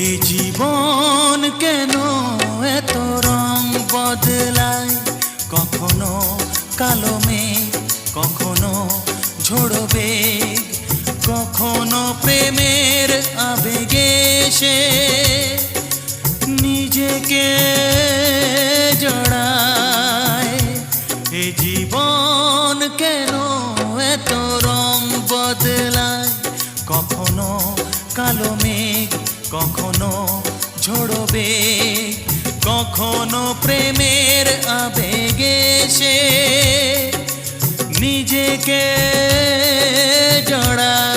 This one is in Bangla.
এ জীবন কেন এত রং বদলায়, কখনো কালো মেঘ, কখনো ঝোড়ো বেগ, কখনো প্রেমের আবেগে সে নিজেকে জড়ায়। এ জীবন কেন এত রং বদলায়, কখনো কালো মেঘ, কখনো ঝোড়ো বেগ, কখনো প্রেমের আবেগে সে নিজেকে জড়ায়।